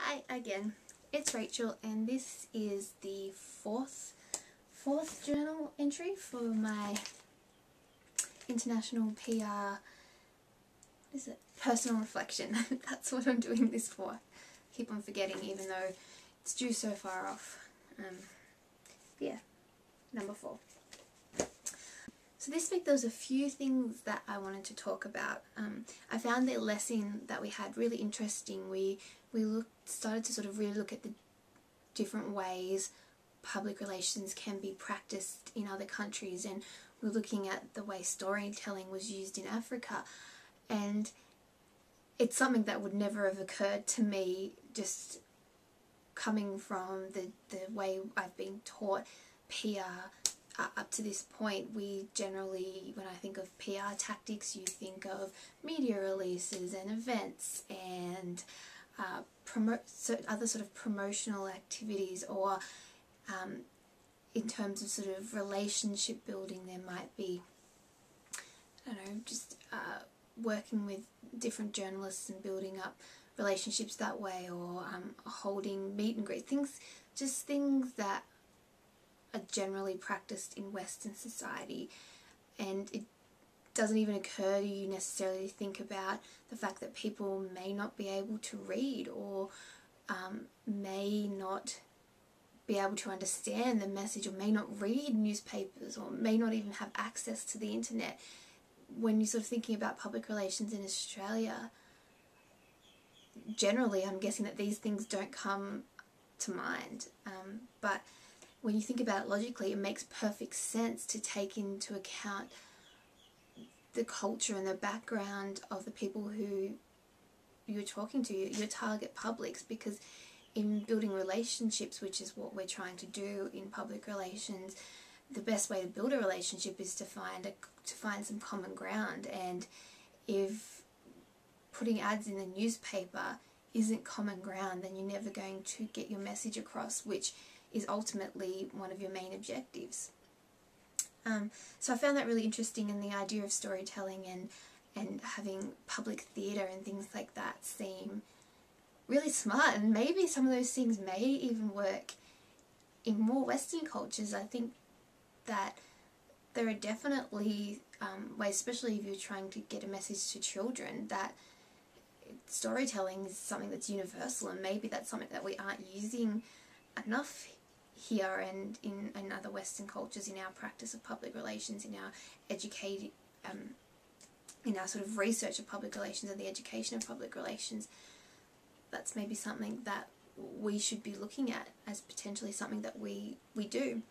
Hi again, it's Rachel, and this is the fourth journal entry for my international PR, personal reflection. That's what I'm doing this for. Keep on forgetting even though it's due so far off. Yeah, number 4. So this week there was a few things that I wanted to talk about. I found the lesson that we had really interesting. We started to sort of really look at the different ways public relations can be practiced in other countries, and we're looking at the way storytelling was used in Africa, and it's something that would never have occurred to me just coming from the way I've been taught PR. Up to this point, we generally, when I think of PR tactics, you think of media releases and events and other sort of promotional activities, or in terms of sort of relationship building, there might be, I don't know, just working with different journalists and building up relationships that way, or holding meet and greet things, just things that are generally practiced in Western society. And it doesn't even occur to you necessarily to think about the fact that people may not be able to read, or may not be able to understand the message, or may not read newspapers, or may not even have access to the internet. When you're sort of thinking about public relations in Australia, generally I'm guessing that these things don't come to mind, but when you think about it logically, it makes perfect sense to take into account the culture and the background of the people who you're talking to, your target publics, because in building relationships, which is what we're trying to do in public relations, the best way to build a relationship is to find some common ground. And if putting ads in the newspaper isn't common ground, then you're never going to get your message across, which is ultimately one of your main objectives. So I found that really interesting, and the idea of storytelling and having public theatre and things like that seem really smart, and maybe some of those things may even work in more Western cultures. I think that there are definitely ways, especially if you're trying to get a message to children, that storytelling is something that's universal, and maybe that's something that we aren't using enough here and in other Western cultures in our practice of public relations, in our in our sort of research of public relations and the education of public relations. That's maybe something that we should be looking at as potentially something that we do.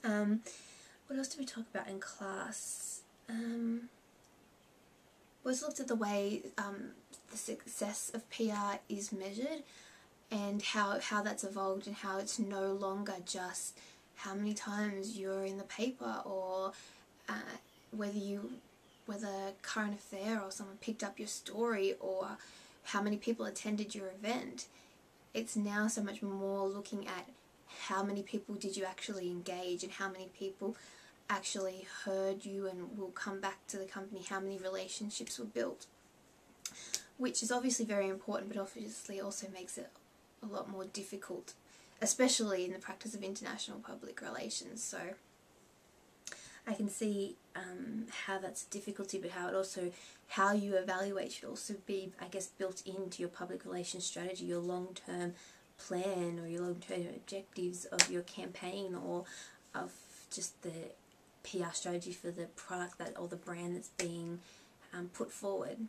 What else did we talk about in class? We also looked at the way the success of PR is measured, and how that's evolved, and how it's no longer just how many times you're in the paper, or whether current affair or someone picked up your story, or how many people attended your event. It's now so much more looking at how many people did you actually engage, and how many people actually heard you and will come back to the company, how many relationships were built, which is obviously very important, but obviously also makes it a lot more difficult, especially in the practice of international public relations. So I can see how that's a difficulty, but how you evaluate should also be, I guess, built into your public relations strategy, your long-term plan, or your long-term objectives of your campaign, or of just the PR strategy for the product or the brand that's being put forward.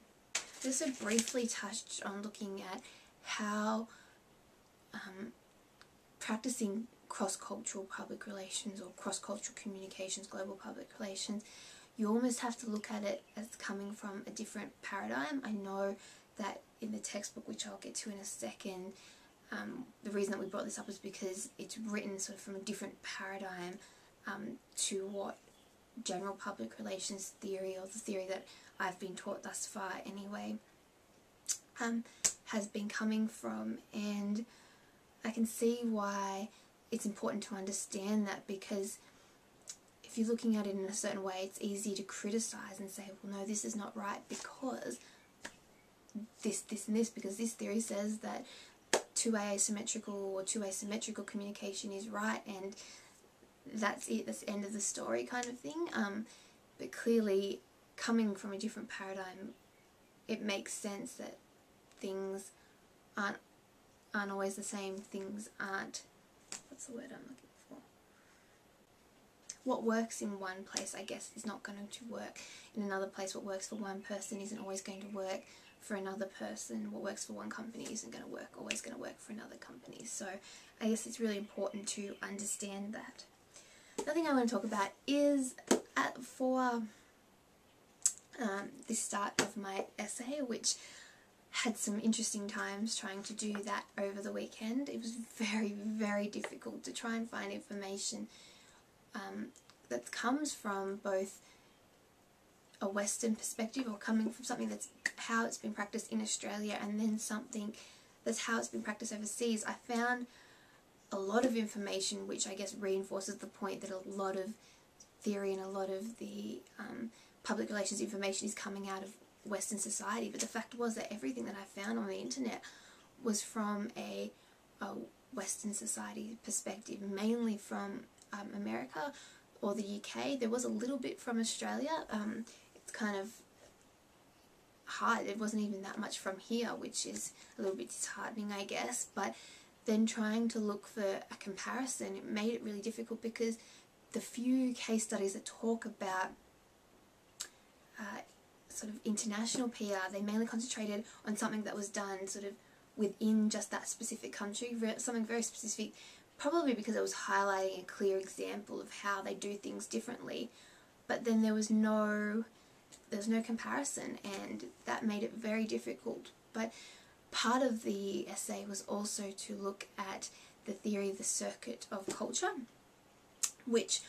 Just so briefly touched on looking at how practicing cross-cultural public relations, or cross-cultural communications, global public relations, you almost have to look at it as coming from a different paradigm. I know that in the textbook, which I'll get to in a second, the reason that we brought this up is because it's written sort of from a different paradigm to what general public relations theory, or the theory that I've been taught thus far anyway, has been coming from. And I can see why it's important to understand that, because if you're looking at it in a certain way, it's easy to criticize and say, well, no, this is not right because this, and this, because this theory says that two-way asymmetrical or two-way symmetrical communication is right, and that's it, that's the end of the story kind of thing. But clearly, coming from a different paradigm, it makes sense that things aren't always the same. Things aren't, what's the word I'm looking for? What works in one place, I guess, is not going to work in another place. What works for one person isn't always going to work for another person. What works for one company isn't going to always going to work for another company. So I guess it's really important to understand that. Another thing I want to talk about is for the start of my essay, which had some interesting times trying to do that over the weekend. It was very, very difficult to try and find information that comes from both a Western perspective, or coming from something that's how it's been practiced in Australia, and then something that's how it's been practiced overseas. I found a lot of information which I guess reinforces the point that a lot of theory and a lot of the public relations information is coming out of Western society, but the fact was that everything that I found on the internet was from a Western society perspective, mainly from America or the UK. There was a little bit from Australia. It's kind of hard. It wasn't even that much from here, which is a little bit disheartening, I guess. But then trying to look for a comparison, it made it really difficult, because the few case studies that talk about sort of international PR, they mainly concentrated on something that was done sort of within just that specific country, something very specific, probably because it was highlighting a clear example of how they do things differently. But then there was no comparison, and that made it very difficult. But part of the essay was also to look at the theory of the circuit of culture, which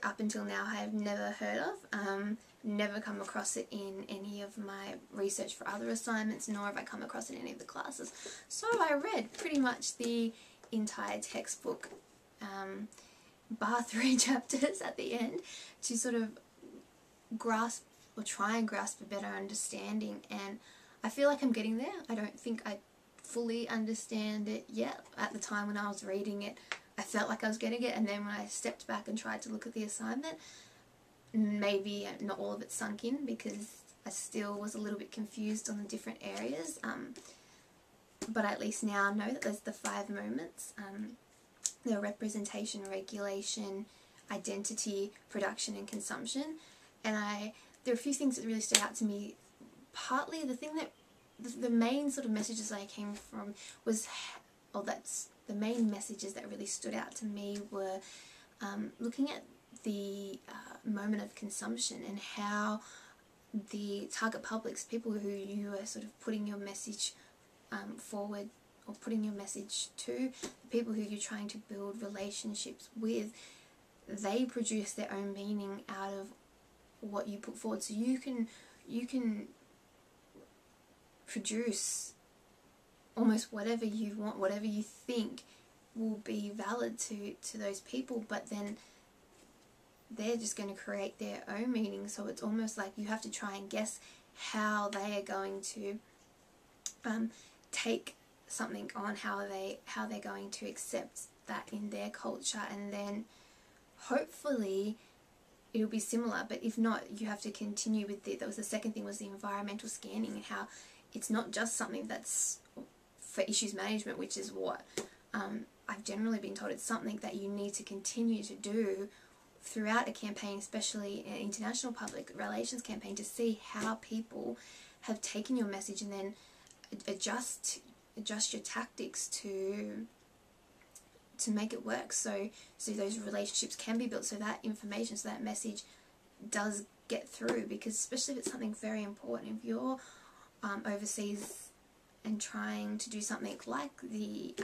up until now I have never heard of. Never come across it in any of my research for other assignments, nor have I come across it in any of the classes. So I read pretty much the entire textbook, bar 3 chapters at the end, to sort of grasp, or try and grasp, a better understanding, and I feel like I'm getting there. I don't think I fully understand it yet. At the time when I was reading it, I felt like I was getting it, and then when I stepped back and tried to look at the assignment, maybe not all of it sunk in, because I still was a little bit confused on the different areas. But I at least now know that there's the 5 moments. The representation, regulation, identity, production and consumption. And there are a few things that really stood out to me. Partly the thing that, the main sort of messages I came from was, the main messages that really stood out to me were looking at the moment of consumption, and how the target publics, people who you are sort of putting your message forward, or putting your message to, the people who you're trying to build relationships with, they produce their own meaning out of what you put forward. So you can produce almost whatever you want, whatever you think will be valid to those people, but then they're just going to create their own meaning. So it's almost like you have to try and guess how they are going to take something on, how they're going to accept that in their culture, and then hopefully it'll be similar. But if not, you have to continue with that was the second thing, was the environmental scanning, and how it's not just something that's for issues management, which is what I've generally been told. It's something that you need to continue to do throughout a campaign, especially an international public relations campaign, to see how people have taken your message, and then adjust your tactics to make it work, so those relationships can be built, so that information, so that message does get through. Because especially if it's something very important, if you're overseas and trying to do something like the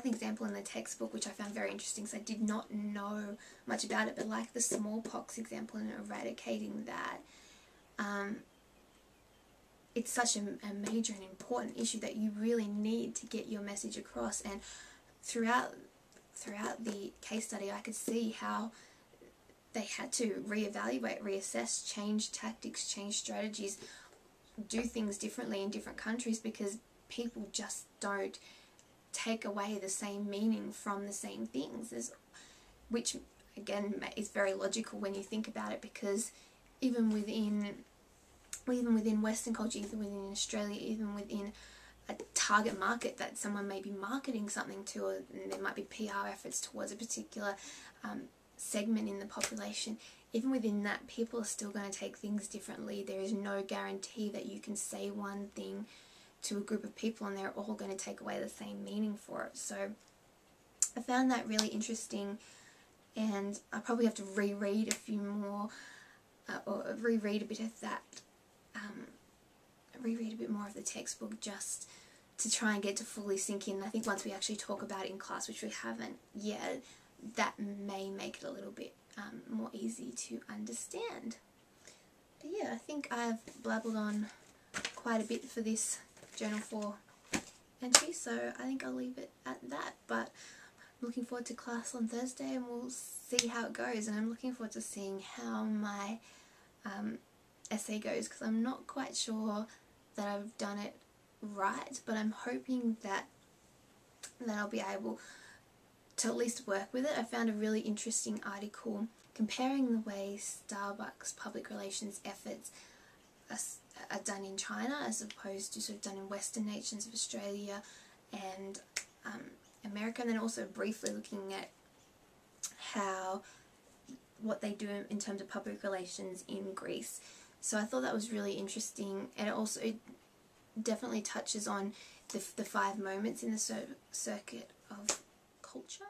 example in the textbook, which I found very interesting, so I did not know much about it, but like the smallpox example and eradicating that, it's such a major and important issue that you really need to get your message across. And throughout the case study, I could see how they had to reevaluate, reassess, change tactics, change strategies, do things differently in different countries, because people just don't take away the same meaning from the same things, which again is very logical when you think about it, because even within Western culture, even within Australia, even within a target market that someone may be marketing something to, or there might be PR efforts towards a particular segment in the population, even within that, people are still going to take things differently. There is no guarantee that you can say one thing to a group of people and they're all going to take away the same meaning for it. So I found that really interesting, and I probably have to reread a few more, or reread a bit of that, reread a bit more of the textbook, just to try and get to fully sink in. I think once we actually talk about it in class, which we haven't yet, that may make it a little bit more easy to understand. But yeah, I think I've blabbled on quite a bit for this Journal 4 entry, so I think I'll leave it at that. But I'm looking forward to class on Thursday, and we'll see how it goes, and I'm looking forward to seeing how my essay goes, because I'm not quite sure that I've done it right, but I'm hoping that I'll be able to at least work with it. I found a really interesting article comparing the way Starbucks public relations efforts are done in China as opposed to sort of done in Western nations of Australia and America, and then also briefly looking at what they do in terms of public relations in Greece. So I thought that was really interesting, and it definitely touches on the 5 moments in the circuit of culture.